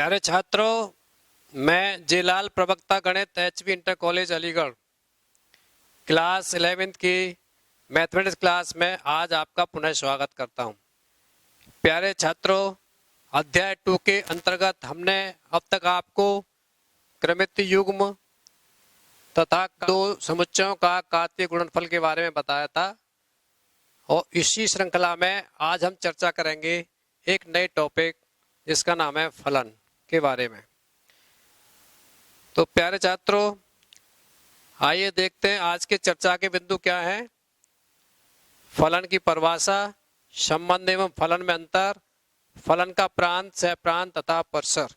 प्यारे छात्रों, मैं जेलाल प्रवक्ता गणित HV inter college Aligarh class 11th की मैथमेटिक्स क्लास में आज आपका पुनः स्वागत करता हूं। प्यारे छात्रों, अध्याय 2 के अंतर्गत हमने अब तक आपको क्रमित युग्म तथा दो समुच्चयों का कार्तीय गुणनफल के बारे में बताया था और इसी श्रृंखला में आज हम चर्चा करेंगे एक नए टॉपिक जिसका नाम है फलन के बारे में। तो प्यारे छात्रों, आइए देखते हैं आज के चर्चा के बिंदु क्या हैं। फलन की परिभाषा, संबंध एवं फलन में अंतर, फलन का प्रांत, सह प्रांत तथा परिसर।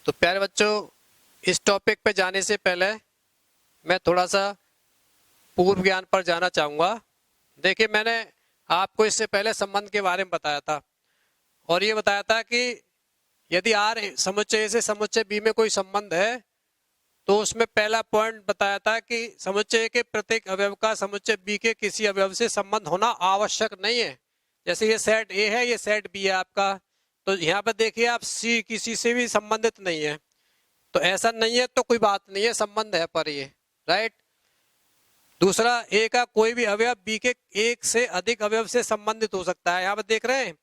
तो प्यारे बच्चों, इस टॉपिक पे जाने से पहले मैं थोड़ा सा पूर्व ज्ञान पर जाना चाहूंगा। देखिए, मैंने आपको इससे पहले संबंध के बारे में बताया था और ये बताया था कि यदि आर समुच्चय ए से समुच्चय बी में कोई संबंध है तो उसमें पहला पॉइंट बताया था कि समुच्चय के प्रत्येक अवयव का समुच्चय बी के किसी अवयव से संबंध होना आवश्यक नहीं है। जैसे ये सेट ए है, ये सेट बी है आपका, तो यहाँ पर देखिए आप सी किसी से भी संबंधित नहीं है, तो ऐसा नहीं है तो कोई बात नहीं है, संबंध है पर ये राइट। दूसरा, ए का कोई भी अवयव बी के एक से अधिक अवयव से संबंधित हो सकता है। यहाँ पर देख रहे हैं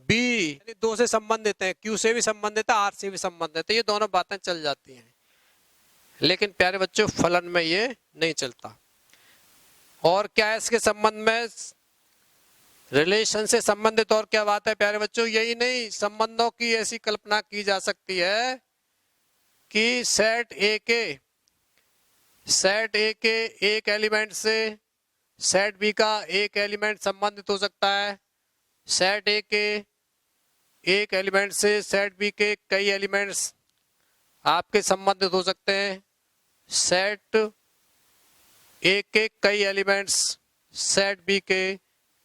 बी दो से संबंधित है, क्यू से भी संबंधित है, आर से भी संबंधित है, ये दोनों बातें चल जाती हैं। लेकिन प्यारे बच्चों, फलन में ये नहीं चलता। और क्या है इसके संबंध में? रिलेशन से संबंधित और क्या बात है प्यारे बच्चों? यही नहीं, संबंधों की ऐसी कल्पना की जा सकती है कि सेट ए के एक एलिमेंट से सेट बी का एक एलिमेंट संबंधित हो सकता है, सेट ए के एक एलिमेंट से सेट बी के कई एलिमेंट्स आपके संबंधित हो सकते हैं, सेट ए के कई एलिमेंट्स सेट बी के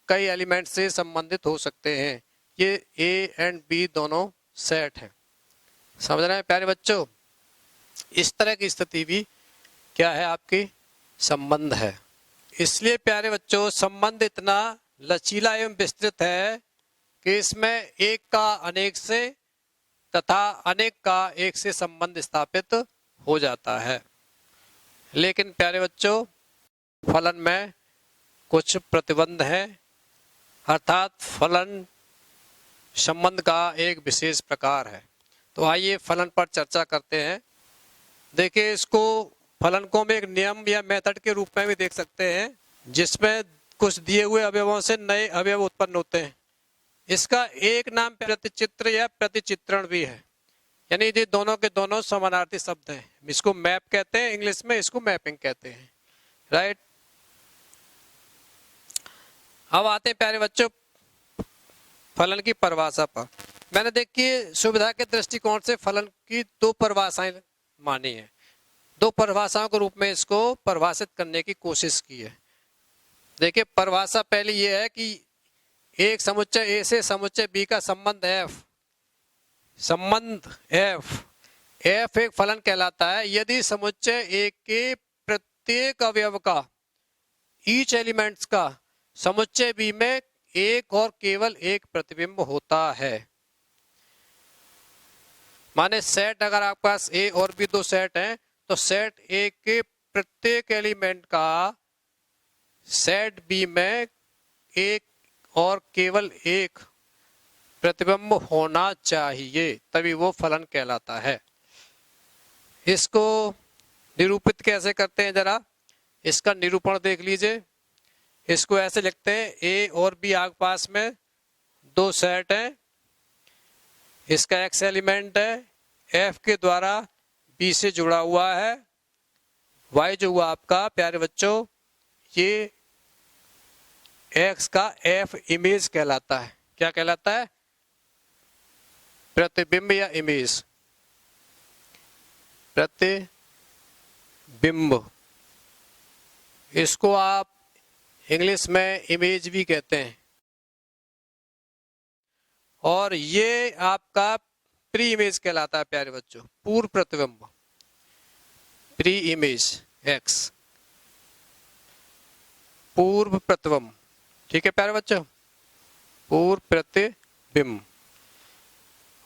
कई एलिमेंट से संबंधित हो सकते हैं। ये ए एंड बी दोनों सेट हैं। समझ रहे हैं प्यारे बच्चों? इस तरह की स्थिति भी क्या है, आपकी संबंध है। इसलिए प्यारे बच्चों, संबंध इतना लचीला एवं विस्तृत है कि इसमें एक का अनेक से तथा अनेक का एक से संबंध स्थापित हो जाता है। लेकिन प्यारे बच्चों, फलन में कुछ प्रतिबंध है, अर्थात फलन संबंध का एक विशेष प्रकार है। तो आइए फलन पर चर्चा करते हैं। देखिए, इसको फलन को हम एक नियम या मेथड के रूप में भी देख सकते हैं, जिसमें कुछ दिए हुए अवयवों से नए अवयव उत्पन्न होते हैं। इसका एक नाम प्रतिचित्र या प्रतिचित्रण भी है, यानी ये दोनों के दोनों समानार्थी शब्द हैं। इसको मैप कहते हैं, इंग्लिश में इसको मैपिंग कहते हैं, राइट। अब आते हैं प्यारे बच्चों फलन की परिभाषा पर। मैंने देखिए सुविधा के दृष्टिकोण से फलन की दो परिभाषाएं मानी है, दो परिभाषाओं के रूप में इसको परिभाषित करने की कोशिश की है। देखिए, परिभाषा पहली ये है कि एक समुच्चय ए से समुच्चय बी का संबंध एफ, संबंध एफ एक फलन कहलाता है यदि समुच्चय ए के प्रत्येक अवयव का, ईच एलिमेंट्स का, समुच्चय बी में एक और केवल एक प्रतिबिंब होता है। माने सेट, अगर आपके पास ए और बी दो सेट हैं तो सेट ए के प्रत्येक एलिमेंट का सेट बी में एक और केवल एक प्रतिबिंब होना चाहिए, तभी वो फलन कहलाता है। इसको निरूपित कैसे करते हैं, जरा इसका निरूपण देख लीजिए। इसको ऐसे लिखते हैं, ए और बी आपके पास में दो सेट हैं, इसका एक्स एलिमेंट है, एफ के द्वारा बी से जुड़ा हुआ है, वाई जो हुआ आपका प्यारे बच्चों ये एक्स का एफ इमेज कहलाता है। क्या कहलाता है? प्रतिबिंब या इमेज, प्रतिबिंब। इसको आप इंग्लिश में इमेज भी कहते हैं। और ये आपका प्री इमेज कहलाता है प्यारे बच्चों, पूर्व प्रतिबिंब, प्री इमेज एक्स, पूर्व प्रतिबिंब। ठीक है प्यारे बच्चों, पूर्व प्रतिबिंब।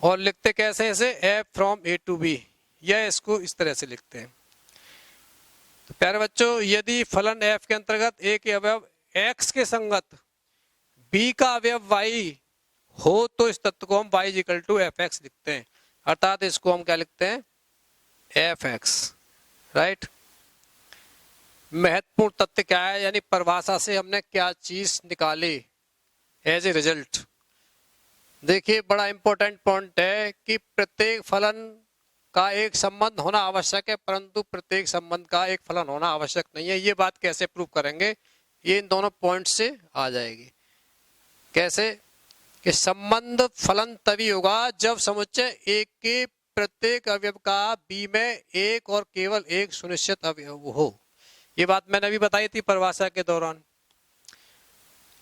और लिखते कैसे ऐसे F from A to B, या इसको इस तरह से लिखते हैं। तो प्यारे बच्चों, यदि फलन एफ के अंतर्गत ए के अवयव एक्स के संगत बी का अवयव वाई हो तो इस तत्व को हम y equal to F X लिखते हैं, अर्थात इसको हम क्या लिखते हैं, एफ एक्स, राइट। महत्वपूर्ण तथ्य क्या है, यानी परिभाषा से हमने क्या चीज निकाली एज ए रिजल्ट। देखिए बड़ा इंपॉर्टेंट पॉइंट है कि प्रत्येक फलन का एक संबंध होना आवश्यक है, परंतु प्रत्येक संबंध का एक फलन होना आवश्यक नहीं है। ये बात कैसे प्रूव करेंगे, ये इन दोनों पॉइंट से आ जाएगी। कैसे कि संबंध फलन तभी होगा जब समुच्चय एक के प्रत्येक अवयव का बी में एक और केवल एक सुनिश्चित अवयव हो। ये बात मैंने अभी बताई थी परिभाषा के दौरान।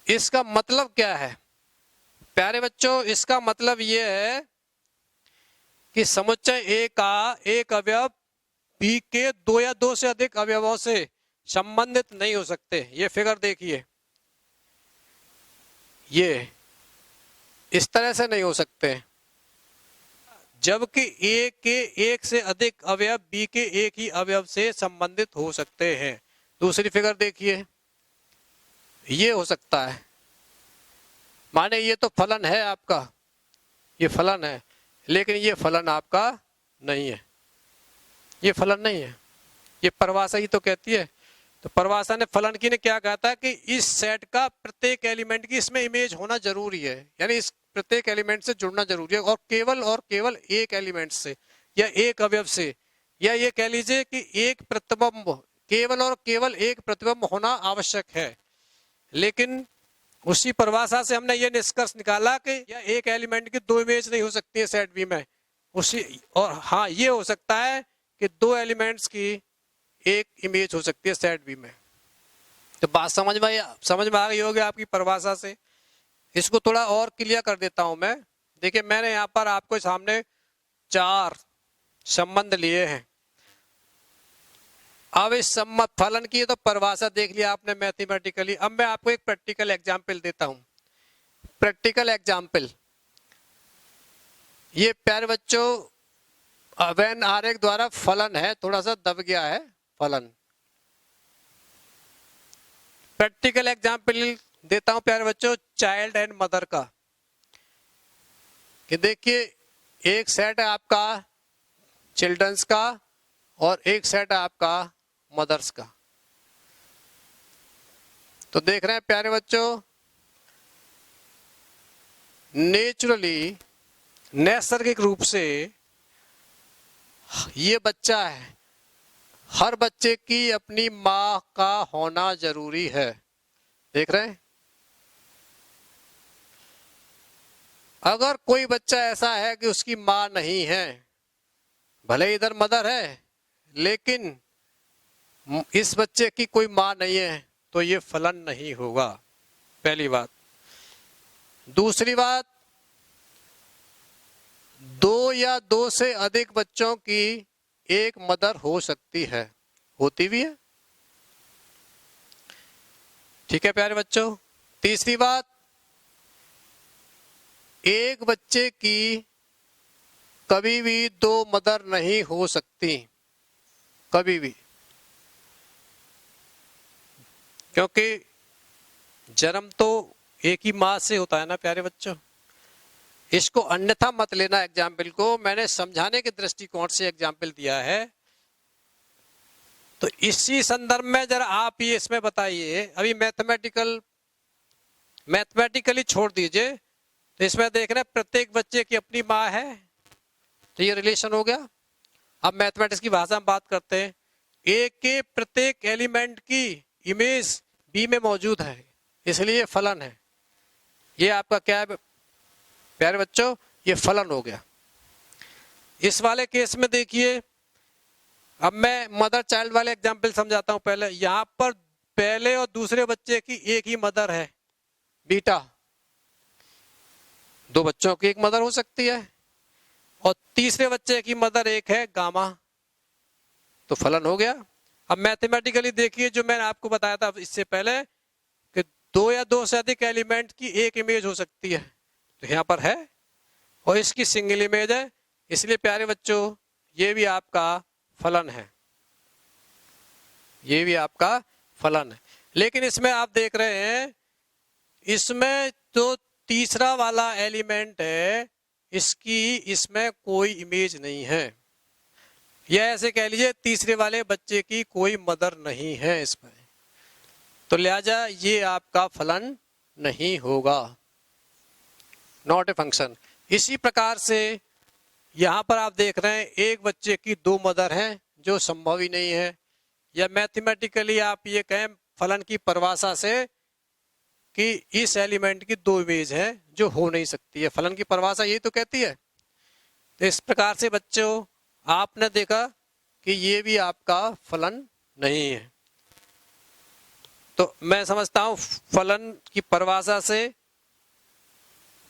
इसका मतलब क्या है प्यारे बच्चों, इसका मतलब ये है कि समुच्चय ए का एक अवयव बी के दो या दो से अधिक अवयवों से संबंधित नहीं हो सकते। ये फिगर देखिए, ये इस तरह से नहीं हो सकते, जबकि ए के एक से अधिक अवयव बी के एक ही अवयव से संबंधित हो सकते हैं। दूसरी फिगर देखिए, ये हो सकता है, माने ये तो फलन है आपका, ये फलन है, लेकिन ये फलन आपका नहीं है, ये फलन नहीं है, ये परिभाषा ही तो कहती है। तो परिभाषा ने फलन की ने क्या कहा था कि इस सेट का प्रत्येक एलिमेंट की इसमें इमेज होना जरूरी है, यानी इस प्रत्येक एलिमेंट से जुड़ना जरूरी है, और केवल एक एलिमेंट से या एक अवयव से, या ये कह लीजिए कि एक प्रतिबिंब, केवल और केवल एक प्रतिबिंब होना आवश्यक है। लेकिन उसी परिभाषा से हमने ये निष्कर्ष निकाला कि या एक एलिमेंट की दो इमेज नहीं हो सकती है सेट बी में, उसी, और हाँ ये हो सकता है कि दो एलिमेंट्स की एक इमेज हो सकती है सेट बी में। तो बात समझ में आ गई होगी आपकी परिभाषा से। इसको थोड़ा और क्लियर कर देता हूं मैं। देखिए मैंने यहाँ पर आपको सामने चार संबंध लिए हैं। अब इस संबंध फलन की तो परिभाषा देख लिया आपने मैथमेटिकली। अब मैं आपको एक प्रैक्टिकल एग्जांपल देता हूं। प्रैक्टिकल एग्जांपल, ये प्यारे बच्चों वेन आरेख द्वारा फलन है, थोड़ा सा दब गया है फलन। प्रैक्टिकल एग्जांपल देता हूं प्यारे बच्चों चाइल्ड एंड मदर का, कि देखिए एक सेट है आपका चिल्ड्रंस का और एक सेट है आपका मदर्स का। तो देख रहे हैं प्यारे बच्चों, नेचुरली नैसर्गिक रूप से ये बच्चा है, हर बच्चे की अपनी माँ का होना जरूरी है। देख रहे हैं, अगर कोई बच्चा ऐसा है कि उसकी माँ नहीं है, भले इधर मदर है लेकिन इस बच्चे की कोई माँ नहीं है, तो ये फलन नहीं होगा, पहली बात। दूसरी बात, दो या दो से अधिक बच्चों की एक मदर हो सकती है, होती भी है, ठीक है प्यारे बच्चों। तीसरी बात, एक बच्चे की कभी भी दो मदर नहीं हो सकती, कभी भी, क्योंकि जन्म तो एक ही माँ से होता है ना प्यारे बच्चों। इसको अन्यथा मत लेना एग्जाम्पल को, मैंने समझाने के दृष्टिकोण से एग्जाम्पल दिया है। तो इसी संदर्भ में जरा आप ये इसमें बताइए, अभी मैथमेटिकली छोड़ दीजिए, तो इसमें देख रहे हैं प्रत्येक बच्चे की अपनी माँ है, तो ये रिलेशन हो गया। अब मैथमेटिक्स की भाषा में बात करते हैं, ए के प्रत्येक एलिमेंट की इमेज बी में मौजूद है, इसलिए फलन है। ये आपका क्या है प्यारे बच्चों, ये फलन हो गया। इस वाले केस में देखिए, अब मैं मदर चाइल्ड वाले एग्जाम्पल समझाता हूं। पहले यहां पर पहले और दूसरे बच्चे की एक ही मदर है बीटा, दो बच्चों की एक मदर हो सकती है, और तीसरे बच्चे की मदर एक है गामा, तो फलन हो गया। अब मैथमेटिकली देखिए, जो मैंने आपको बताया था इससे पहले कि दो या दो से अधिक एलिमेंट की एक इमेज हो सकती है, तो यहां पर है, और इसकी सिंगल इमेज है, इसलिए प्यारे बच्चों ये भी आपका फलन है, ये भी आपका फलन है। लेकिन इसमें आप देख रहे हैं, इसमें जो तीसरा वाला एलिमेंट है इसकी इसमें कोई इमेज नहीं है, या ऐसे कह लीजिए तीसरे वाले बच्चे की कोई मदर नहीं है इसमें, तो लिहाजा ये आपका फलन नहीं होगा, नॉट ए फंक्शन। इसी प्रकार से यहां पर आप देख रहे हैं एक बच्चे की दो मदर हैं जो संभव ही नहीं है, या मैथमेटिकली आप ये कहें फलन की परिभाषा से कि इस एलिमेंट की दो इमेज है जो हो नहीं सकती है, फलन की परिभाषा यही तो कहती है। तो इस प्रकार से बच्चों आपने देखा कि ये भी आपका फलन नहीं है। तो मैं समझता हूं फलन की परिभाषा से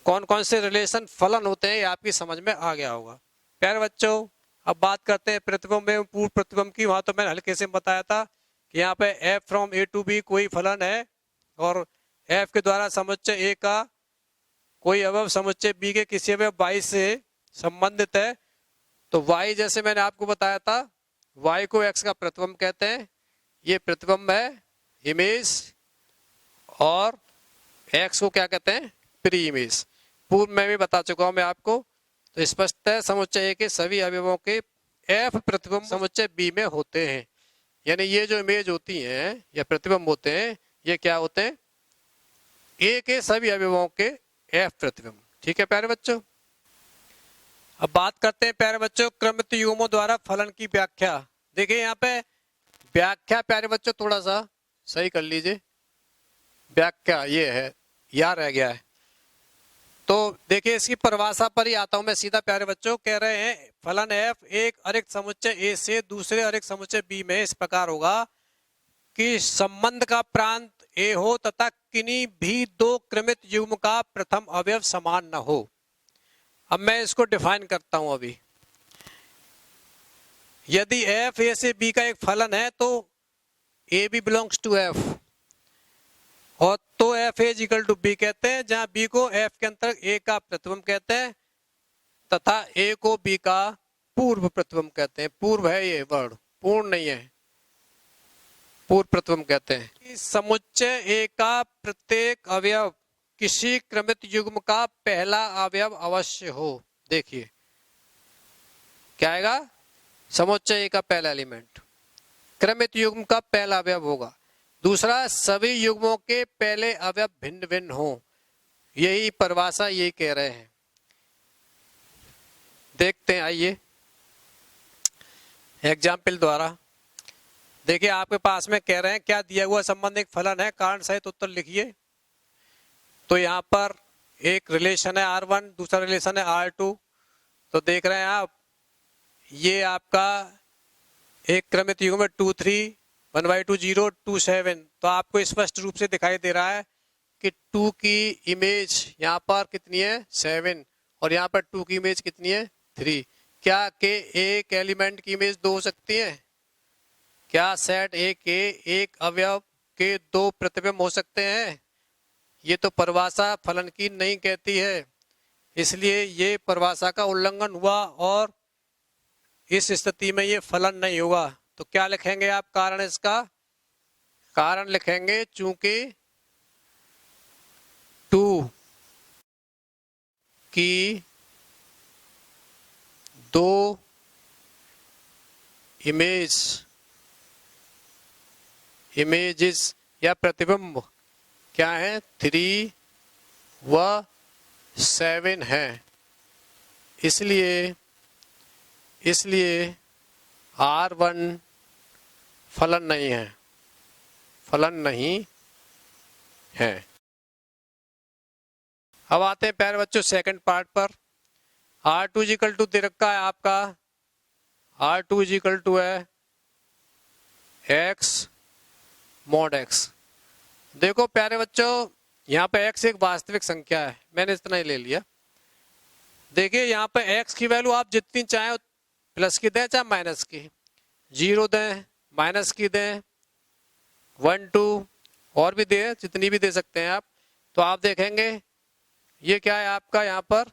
कौन कौन से रिलेशन फलन होते हैं ये आपकी समझ में आ गया होगा। प्यारे बच्चों अब बात करते हैं प्रतिबिंब एवं पूर्व प्रतिबिंब की। वहां तो मैंने हल्के से बताया था कि यहाँ पे f from a to b कोई फलन है और f के द्वारा समुच्चय a का कोई अवयव समुच्चय b के किसी अवयव y से संबंधित है। तो y जैसे मैंने आपको बताया था y को x का प्रतिबिंब कहते हैं, ये प्रतिबिंब है इमेज, और x को क्या कहते हैं प्री इमेज। पूर्व में भी बता चुका हूं मैं आपको। तो स्पष्ट है समुच्चय A के सभी अवयवों के f प्रतिबिंब समुच्चय B में होते हैं, यानी ये जो इमेज होती हैं या प्रतिबिंब होते हैं ये क्या होते हैं A के सभी अवयवों के f प्रतिबिंब। ठीक है प्यारे बच्चों। अब बात करते हैं प्यारे बच्चों क्रमित युग्मों द्वारा फलन की व्याख्या। देखिए यहाँ पे व्याख्या प्यारे बच्चों थोड़ा सा सही कर लीजिए, व्याख्या ये है याद रह गया है। तो देखिए इसकी परिभाषा पर ही आता हूं मैं सीधा प्यारे बच्चों। कह रहे हैं फलन f एक अरिक्त समुच्चय A से दूसरे अरिक्त समुच्चय B में इस प्रकार होगा कि संबंध का प्रांत A हो तथा किन्हीं भी दो क्रमित युग्म का प्रथम अवयव समान न हो। अब मैं इसको डिफाइन करता हूं। अभी यदि f A से B का एक फलन है तो A B belongs to F, और तो f is equal to b कहते हैं, जहां b को f के अंतर्गत a का प्रतिबिंब कहते हैं तथा a को b का पूर्व प्रतिबिंब कहते हैं। पूर्व है ये वर्ड, पूर्ण नहीं है, पूर्व प्रतिबिंब कहते हैं। समुच्चय A का प्रत्येक अवयव किसी क्रमित युग्म का पहला अवयव अवश्य हो। देखिए क्या आएगा, समुच्चय A का पहला एलिमेंट क्रमित युग्म का पहला अवयव होगा। दूसरा सभी युग्मों के पहले अवयव भिन्न भिन्न हो, यही परिभाषा यही कह रहे हैं। देखते हैं आइए एग्जाम्पल द्वारा। देखिए आपके पास में कह रहे हैं क्या दिया हुआ संबंध एक फलन है, कारण सहित उत्तर लिखिए। तो यहाँ पर एक रिलेशन है R1, दूसरा रिलेशन है R2। तो देख रहे हैं आप ये आपका एक क्रमित युग्म है 2 3 1/2 0 2 7। तो आपको स्पष्ट रूप से दिखाई दे रहा है कि 2 की इमेज यहाँ पर कितनी है 7, और यहाँ पर 2 की इमेज कितनी है 3। क्या के एक एलिमेंट की इमेज 2 हो सकती है? क्या सेट ए के एक अवयव के दो प्रतिबिंब हो सकते हैं? ये तो परिभाषा फलन की नहीं कहती है, इसलिए ये परिभाषा का उल्लंघन हुआ और इस स्थिति में ये फलन नहीं होगा। तो क्या लिखेंगे आप कारण? इसका कारण लिखेंगे चूंकि 2 की दो इमेजेस या प्रतिबिंब क्या है 3 व 7 है, इसलिए R1 फलन नहीं है, फलन नहीं है। अब आते हैं प्यारे बच्चों सेकंड पार्ट पर। R2 इक्वल टू दे रखा है आपका, R2 इक्वल टू है x mod x। देखो प्यारे बच्चों यहाँ पे x एक वास्तविक संख्या है, मैंने इतना ही ले लिया। देखिए यहाँ पे x की वैल्यू आप जितनी चाहें प्लस की दें चाहे माइनस की, 0 दें, माइनस की दें, 1 2 और भी दें, जितनी भी दे सकते हैं आप। तो आप देखेंगे ये क्या है आपका यहाँ पर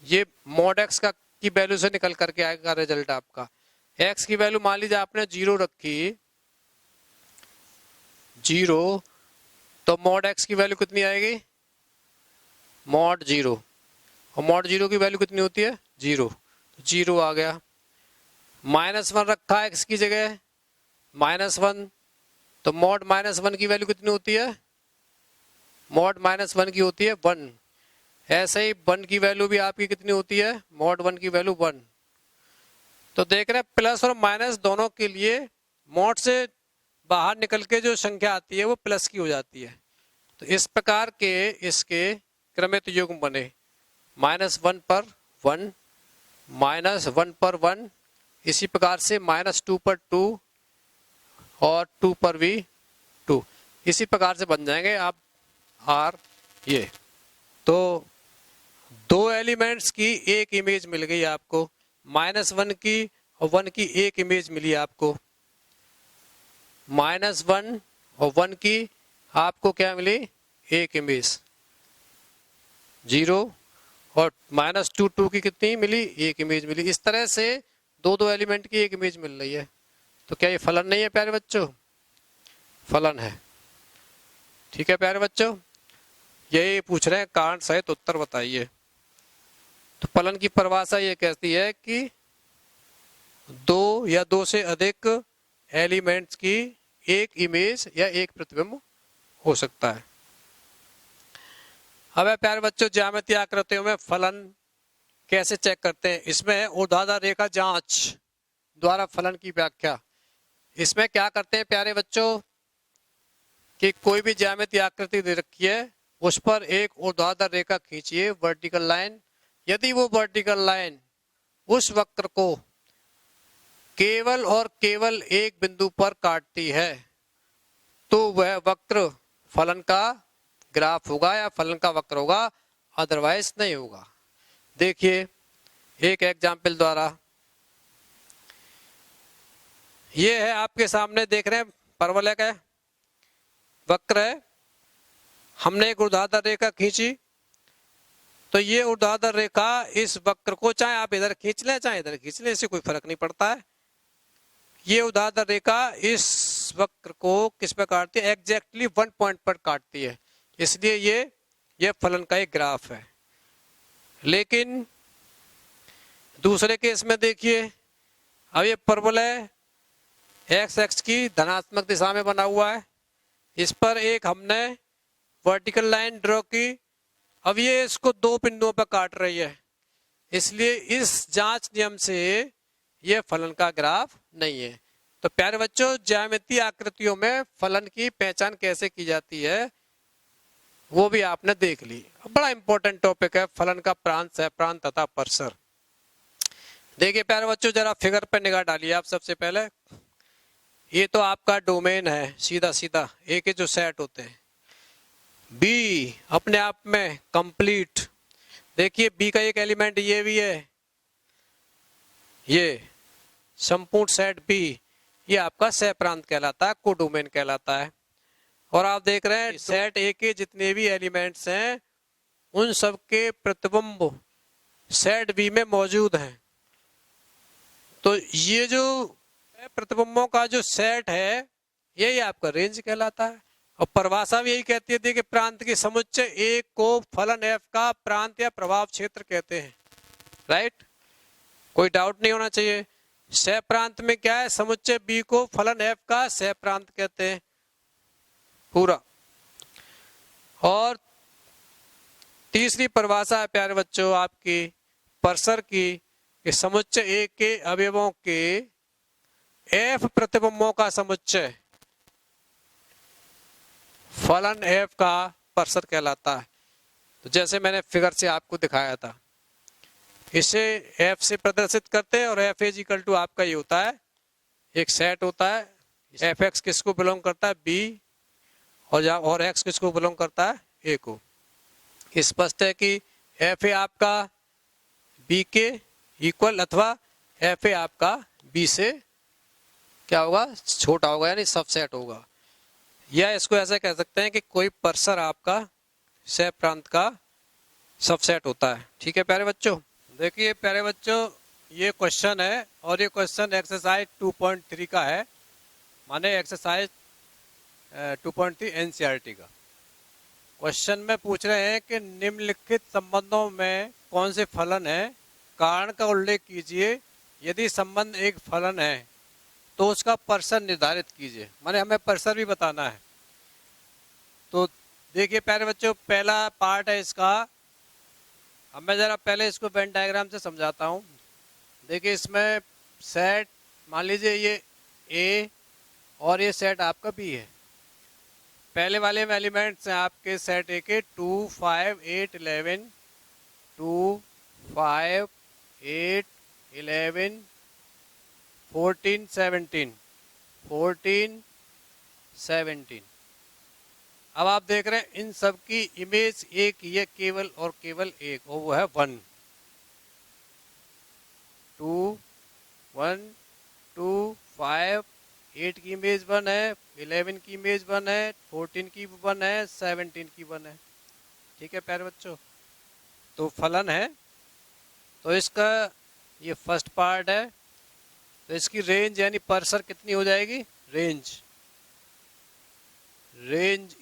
ये मॉड एक्स का की वैल्यू से निकल करके आएगा रिजल्ट आपका। एक्स की वैल्यू मान लीजिए आपने 0 रखी, 0, तो मॉड एक्स की वैल्यू कितनी आएगी, मॉड 0, और मॉड 0 की वैल्यू कितनी होती है 0, तो 0 आ गया। -1 रखा है एक्स की जगह, -1, तो मॉड -1 की वैल्यू कितनी होती है, मॉड -1 की होती है 1। ऐसे ही 1 की वैल्यू भी आपकी कितनी होती है, मॉड 1 की वैल्यू 1। तो देख रहे हैं प्लस और माइनस दोनों के लिए मॉड से बाहर निकल के जो संख्या आती है वो प्लस की हो जाती है। तो इस प्रकार के इसके क्रमित युग्म बने, -1 पर 1, -1 पर 1, इसी प्रकार से -2 पर 2 और 2 पर भी 2, इसी प्रकार से बन जाएंगे आप आर। ये तो दो एलिमेंट्स की एक इमेज मिल गई आपको, -1 की और 1 की एक इमेज मिली आपको, -1 और 1 की आपको क्या मिली, एक इमेज, 0 और -2 2 की कितनी मिली, एक इमेज मिली। इस तरह से दो एलिमेंट की एक इमेज मिल रही है। तो क्या ये फलन नहीं है प्यारे बच्चों, फलन है। ठीक है प्यारे बच्चों, यही पूछ रहे हैं कारण सहित उत्तर बताइए। तो फलन की परिभाषा ये कहती है कि दो या दो से अधिक एलिमेंट्स की एक इमेज या एक प्रतिबिंब हो सकता है। अब प्यारे बच्चों ज्यामितीय आकृतियों में फलन कैसे चेक करते हैं, इसमें है ऊर्ध्वाधर रेखा जांच द्वारा फलन की व्याख्या। इसमें क्या करते हैं प्यारे बच्चों कि कोई भी ज्यामितीय आकृति दे रखी है, उस पर एक ऊर्ध्वाधर रेखा खींचिए, वर्टिकल लाइन। यदि वो वर्टिकल लाइन उस वक्र को केवल और केवल एक बिंदु पर काटती है तो वह वक्र फलन का ग्राफ होगा या फलन का वक्र होगा, अदरवाइज नहीं होगा। देखिए एक एग्जाम्पल द्वारा, ये है आपके सामने देख रहे हैं परवलय का वक्र है, हमने एक ऊर्ध्वाधर रेखा खींची, तो ये ऊर्ध्वाधर रेखा इस वक्र को, चाहे आप इधर खींच लें चाहे इधर खींच लें, इससे कोई फर्क नहीं पड़ता है, ये ऊर्ध्वाधर रेखा इस वक्र को किस पर काटती है, एग्जैक्टली 1 पॉइंट पर काटती है, इसलिए ये फलन का एक ग्राफ है। लेकिन दूसरे केस में देखिए, अब ये परवलय एक्स एक्स की धनात्मक दिशा में बना हुआ है, इस पर एक हमने वर्टिकल लाइन ड्रॉ की, अब ये इसको दो बिंदुओं पर काट रही है, इसलिए इस जांच नियम से ये फलन का ग्राफ नहीं है। तो प्यारे बच्चों ज्यामितीय आकृतियों में फलन की पहचान कैसे की जाती है वो भी आपने देख ली। बड़ा इंपॉर्टेंट टॉपिक है फलन का प्रांत, सहप्रांत तथा परसर। देखिए प्यारे बच्चों जरा फिगर पर निगाह डालिए आप। सबसे पहले ये तो आपका डोमेन है, सीधा सीधा ए के जो सेट होते हैं, बी अपने आप में कंप्लीट। देखिए बी का एक एलिमेंट ये भी है, ये संपूर्ण सेट बी, ये आपका सहप्रांत कहलाता है, कोडोमेन कहलाता है। और आप देख रहे हैं सेट ए के जितने भी एलिमेंट्स हैं उन सब के प्रतिबिंब सेट बी में मौजूद हैं। तो ये जो प्रतिबिंबों का जो सेट है यही आपका रेंज कहलाता है। और परिभाषा भी यही कहती है कि प्रांत के समुच्चय एक को फलन एफ का प्रांत या प्रभाव क्षेत्र कहते हैं। राइट, कोई डाउट नहीं होना चाहिए। सह प्रांत में क्या है, समुच्चय बी को फलन एफ का सह प्रांत कहते हैं पूरा। और तीसरी परिभाषा है प्यारे बच्चों आपकी परसर की, कि समुच्चय ए के अवयवों के एफ प्रतिबिंबों का समुच्चय फलन एफ का परसर कहलाता है। तो जैसे मैंने फिगर से आपको दिखाया था, इसे एफ से प्रदर्शित करते हैं और एफ इज इक्वल टू आपका ये होता है, एक सेट होता है, एफ एक्स किसको बिलोंग करता है, बी, और एक्स किसको बिलोंग करता है, ए को। स्पष्ट है कि एफ ए आपका बी के इक्वल अथवा एफ ए आपका बी से क्या होगा, छोटा होगा, यानी सबसेट होगा। या इसको ऐसा कह सकते हैं कि कोई परसर आपका सह प्रांत का सबसेट होता है। ठीक है प्यारे बच्चों। देखिए प्यारे बच्चों, ये क्वेश्चन है और ये क्वेश्चन एक्सरसाइज 2.3 का है, माने एक्सरसाइज 2.3 एनसीईआरटी का। क्वेश्चन में पूछ रहे हैं कि निम्नलिखित संबंधों में कौन से फलन है, कारण का उल्लेख कीजिए। यदि संबंध एक फलन है तो उसका परसर निर्धारित कीजिए, माने हमें परसर भी बताना है। तो देखिए प्यारे बच्चों, पहला पार्ट है इसका। अब मैं ज़रा पहले इसको वेन डायग्राम से समझाता हूँ। देखिए इसमें सेट, मान लीजिए ये ए और ये सेट आपका बी है। पहले वाले में एलिमेंट्स हैं आपके सेट ए के 2, 5, 8, 11, 2, 5, 8, 11, 14, 17, 14, 17। अब आप देख रहे हैं इन सब की इमेज एक ही है, केवल और केवल एक, और वो है 1, 2, 1, 2, 5, 8 की इमेज 1 है, 11 की इमेज 1 है, 14 की 1 है, 17 की 1 है। ठीक है प्यारे बच्चों, तो फलन है। तो इसका ये फर्स्ट पार्ट है। तो इसकी रेंज यानी परसर कितनी हो जाएगी, रेंज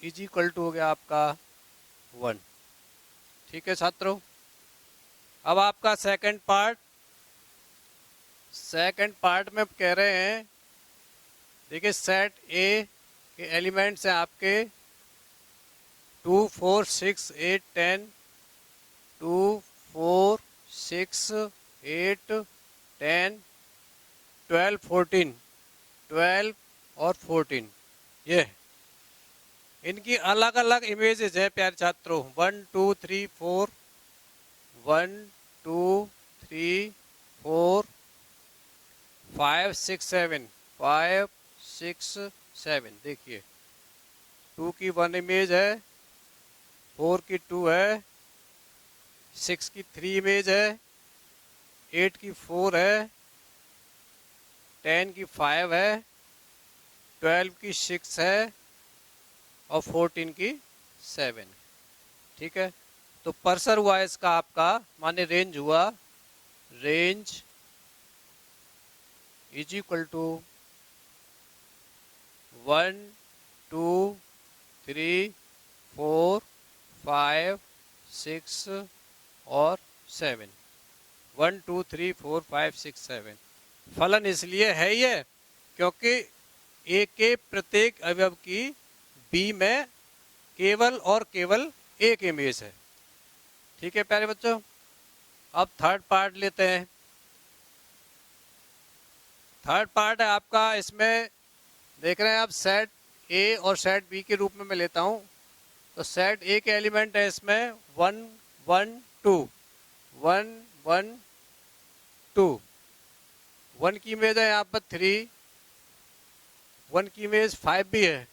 इज इक्वल टू हो गया आपका 1। ठीक है छात्रों, अब आपका सेकंड पार्ट में कह रहे हैं, देखिए सेट ए के एलिमेंट्स हैं आपके 2, 4, 6, 8, 10, 2, 4, 6, 8, 10, 12, 14, 12 और 14, ये इनकी अलग अलग इमेजेस है प्यारे छात्रों। 1, 2, 3, 4, 1, 2, 3, 4, 5, 6, 7, 5, 6, 7। देखिए 2 की 1 इमेज है, 4 की 2 है, 6 की 3 इमेज है, 8 की 4 है, 10 की 5 है, 12 की 6 है और 14 की 7। ठीक है, तो परसर हुआ इसका आपका, माने रेंज हुआ, रेंज इज इक्वल टू 1, 2, 3, 4, 5, 6 और 7। 1, 2, 3, 4, 5, 6, 7 फलन इसलिए है ये क्योंकि ए के प्रत्येक अवयव की बी में केवल और केवल एक इमेज है। ठीक है प्यारे बच्चों, अब थर्ड पार्ट लेते हैं। थर्ड पार्ट है आपका, इसमें देख रहे हैं आप सेट ए और सेट बी के रूप में मैं लेता हूं। तो सेट ए के एलिमेंट है इसमें 1, 1, 2, 1, 1, 2, 1 की इमेज है यहाँ पर 3, 1 की इमेज 5 भी है।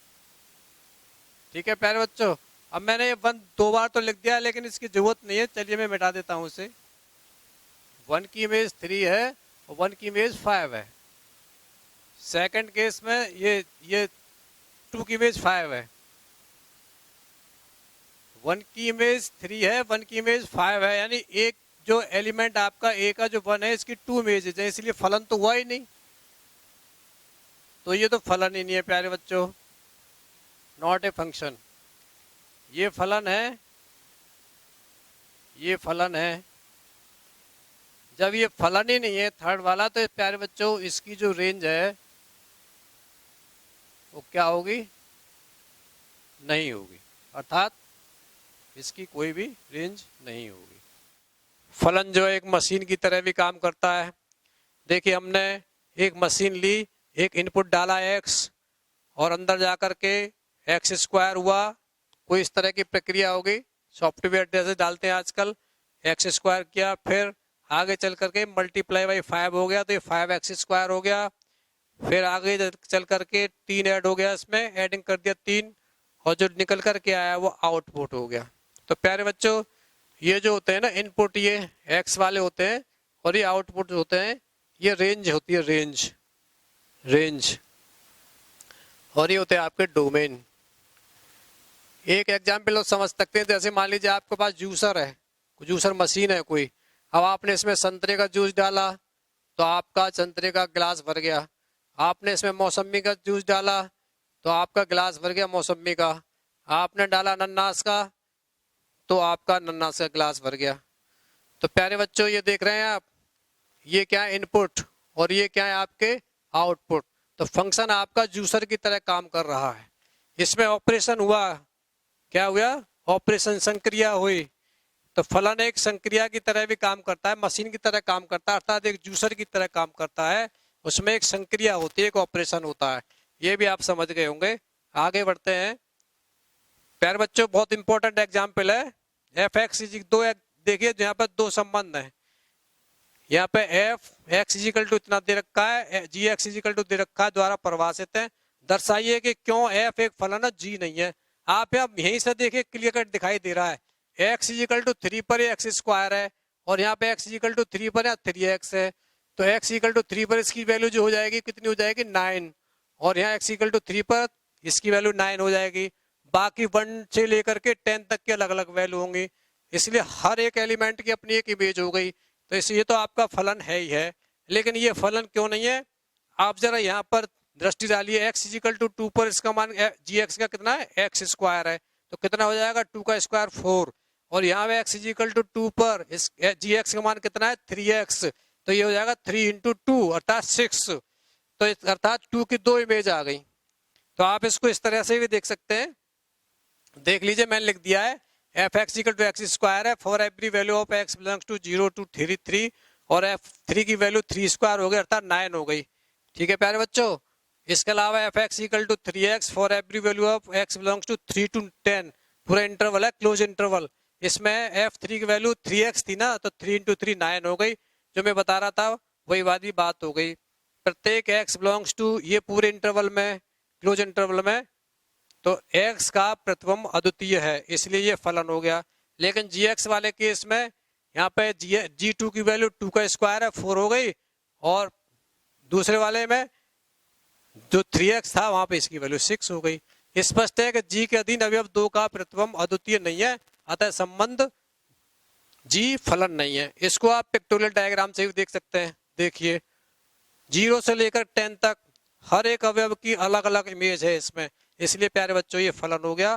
ठीक है प्यारे बच्चों, अब मैंने ये 1 2 बार तो लिख दिया लेकिन इसकी जरूरत नहीं है, चलिए मैं मिटा देता हूँ उसे। 1 की इमेज 3 है और 1 की इमेज 5 है। सेकंड केस में ये 2 की इमेज 5 है, 1 की इमेज 3 है, 1 की इमेज 5 है, यानी एक जो एलिमेंट आपका ए का जो 1 है इसकी 2 इमेजेज है, इसलिए फलन तो हुआ ही नहीं। तो ये तो फलन ही नहीं है प्यारे बच्चों, नॉट ए फंक्शन। ये फलन है, ये फलन है। जब ये फलन ही नहीं है थर्ड वाला, तो प्यारे बच्चों इसकी जो रेंज है वो क्या होगी, नहीं होगी, अर्थात इसकी कोई भी रेंज नहीं होगी। फलन जो एक मशीन की तरह भी काम करता है। देखिए हमने एक मशीन ली, एक इनपुट डाला x और अंदर जाकर के x² हुआ, कोई इस तरह की प्रक्रिया होगी, सॉफ्टवेयर जैसे डालते हैं आजकल, x² किया, फिर आगे चल करके मल्टीप्लाई बाई 5 हो गया तो ये 5x² हो गया, फिर आगे चल करके 3 ऐड हो गया, इसमें एडिंग कर दिया 3 और जो निकल करके आया वो आउटपुट हो गया। तो प्यारे बच्चों ये जो होते हैं ना इनपुट, ये x वाले होते हैं और ये आउटपुट होते हैं, ये रेंज होती है, रेंज और ये होते हैं आपके डोमेन। एक एग्जाम्पल समझ सकते हैं, जैसे मान लीजिए आपके पास जूसर है, जूसर मशीन है कोई, अब आपने इसमें संतरे का जूस डाला तो आपका संतरे का गिलास भर गया। आपने इसमें मौसमी का जूस डाला तो आपका गिलास भर गया मौसमी का। आपने डाला अनानास का तो आपका अनानास का गिलास भर गया। तो प्यारे बच्चों, ये देख रहे हैं आप, ये क्या है इनपुट और ये क्या है आपके आउटपुट। तो फंक्शन आपका जूसर की तरह काम कर रहा है। इसमें ऑपरेशन हुआ, क्या हुआ? ऑपरेशन, संक्रिया हुई। तो फलन एक संक्रिया की तरह भी काम करता है, मशीन की तरह काम करता है, अर्थात एक जूसर की तरह काम करता है। उसमें एक संक्रिया होती है, एक ऑपरेशन होता है। ये भी आप समझ गए होंगे। आगे बढ़ते हैं प्यारे बच्चों, बहुत इंपॉर्टेंट एग्जाम्पल है। एफ एक्स दो देखिए, यहाँ पर दो संबंध है। यहाँ पे एफ एक्स इजिकल टू इतना दे रखा है, जी एक्स इजिकल टू दे रखा है, द्वारा परिभाषित है। दर्शाइए कि क्यों एफ एक फलन है, जी नहीं है। आप यहीं से देखिए, क्लियर कट दिखाई दे रहा है। एक्स इजिकल टू 3 पर एक्स स्क्वायर है और यहाँ पे एक्स इजिकल टू 3 पर 3x है। तो एक्स इजिकल टू 3 पर इसकी वैल्यू जो हो जाएगी कितनी हो जाएगी? 9। और यहाँ एक्स इजिकल टू 3 पर इसकी वैल्यू 9 हो जाएगी। बाकी 1 से लेकर के 10 तक की अलग अलग वैल्यू होंगी, इसलिए हर एक एलिमेंट की अपनी एक इमेज हो गई। तो इसलिए तो आपका फलन है ही है। लेकिन ये फलन क्यों नहीं है? आप जरा यहाँ पर दृष्टि डालिए। एक्स इजिकल टू 2 पर इसका मान जी एक्स का कितना है? एक्स स्क्वायर है। तो कितना हो जाएगा? 2 का स्क्वायर 4। और यहाँ पे एक्स इजिकल टू 2 पर इस जी एक्स का मान कितना है? 3x। तो ये हो जाएगा 3 इंटू 2 अर्थात 6। तो अर्थात 2 की 2 इमेज आ गई। तो आप इसको इस तरह से भी देख सकते हैं। देख लीजिए, मैंने लिख दिया है F X equal to X square है for every value of X belongs to 0 to 3 और एफ 3 की वैल्यू 3 स्क्वायर हो गई अर्थात 9 हो गई। ठीक है प्यारे बच्चों। इसके अलावा F X equal to 3x for every value of X belongs to 3 to 10, पूरा इंटरवल है, क्लोज इंटरवल। इसमें f3 की वैल्यू 3x थी ना, तो 3 इंटू 3 9 हो गई। जो मैं बता रहा था वही वाली बात हो गई। प्रत्येक x बिलोंग्स टू, ये पूरे इंटरवल में, क्लोज इंटरवल में, तो x का प्रतिबिंब अद्वितीय है, इसलिए ये फलन हो गया। लेकिन gx वाले केस में यहाँ पे g2 की वैल्यू 2 का स्क्वायर है 4 हो गई, और दूसरे वाले में जो 3x था वहां पे इसकी वैल्यू 6 हो गई। स्पष्ट है कि g के अधीन अवयव 2 का प्रतिबिंब अद्वितीय नहीं है, अतः संबंध g फलन नहीं है। इसको आप पिक्टोरियल डायग्राम से भी देख सकते हैं। देखिए 0 से लेकर 10 तक हर एक अवयव की अलग अलग इमेज है इसमें, इसलिए प्यारे बच्चों ये फलन हो गया।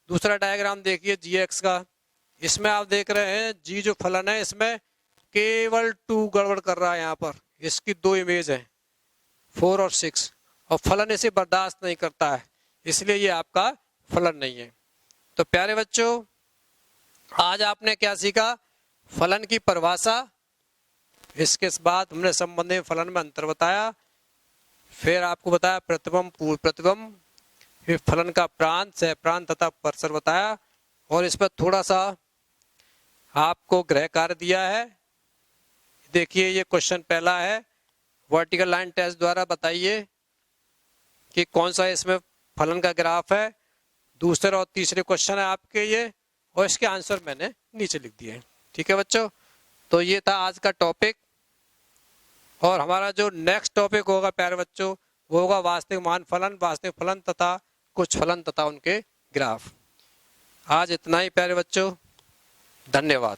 दूसरा डायग्राम देखिए gx का। इसमें आप देख रहे हैं g जो फलन है इसमें केवल 2 गड़बड़ कर रहा है। यहाँ पर इसकी 2 इमेज है 4 और 6, और फलन इसे बर्दाश्त नहीं करता है, इसलिए ये आपका फलन नहीं है। तो प्यारे बच्चों आज आपने क्या सीखा? फलन की परिभाषा, इसके बाद हमने संबंधित फलन में अंतर बताया, फिर आपको बताया प्रतिबिंब पूर्व प्रतिबिंब, फिर फलन का प्रांत, सह प्रांत तथा परसर बताया, और इस पर थोड़ा सा आपको गृह कार्य दिया है। देखिए ये क्वेश्चन पहला है, वर्टिकल लाइन टेस्ट द्वारा बताइए कि कौन सा इसमें फलन का ग्राफ है। दूसरे और तीसरे क्वेश्चन है आपके ये, और इसके आंसर मैंने नीचे लिख दिए हैं। ठीक है बच्चों, तो ये था आज का टॉपिक, और हमारा जो नेक्स्ट टॉपिक होगा प्यारे बच्चों वो होगा वास्तविक मान फलन, वास्तविक फलन तथा कुछ फलन तथा उनके ग्राफ। आज इतना ही प्यारे बच्चों, धन्यवाद।